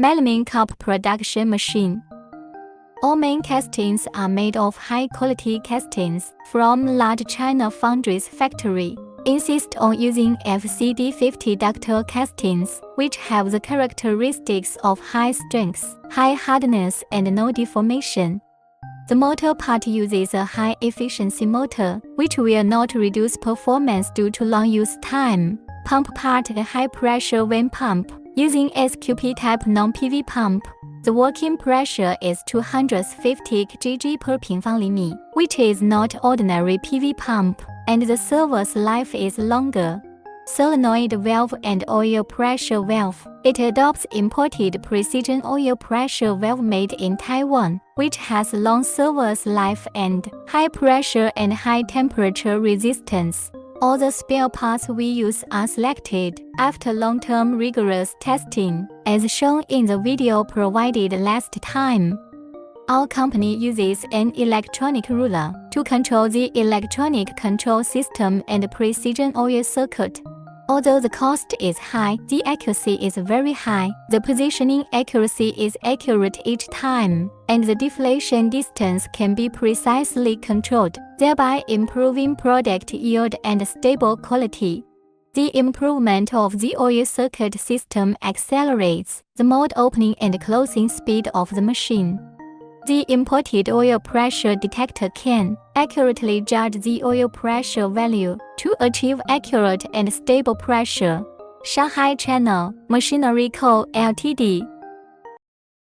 Melamine cup production machine. All main castings are made of high-quality castings from large China foundries factory. Insist on using FCD50 ductile castings, which have the characteristics of high strength, high hardness, and no deformation. The motor part uses a high-efficiency motor, which will not reduce performance due to long use time. Pump part a high-pressure vane pump, using SQP-type non-PV pump. The working pressure is 250 kg per 平方厘米, which is not ordinary PV pump, and the service life is longer. Solenoid valve and oil pressure valve. It adopts imported precision oil pressure valve made in Taiwan, which has long service life and high pressure and high temperature resistance. All the spare parts we use are selected after long-term rigorous testing, as shown in the video provided last time. Our company uses an electronic ruler to control the electronic control system and precision oil circuit. Although the cost is high, the accuracy is very high. The positioning accuracy is accurate each time, and the deflation distance can be precisely controlled, thereby improving product yield and stable quality. The improvement of the oil circuit system accelerates the mold opening and closing speed of the machine. The imported oil pressure detector can accurately judge the oil pressure value to achieve accurate and stable pressure. Shanghai Channel Machinery Co., Ltd.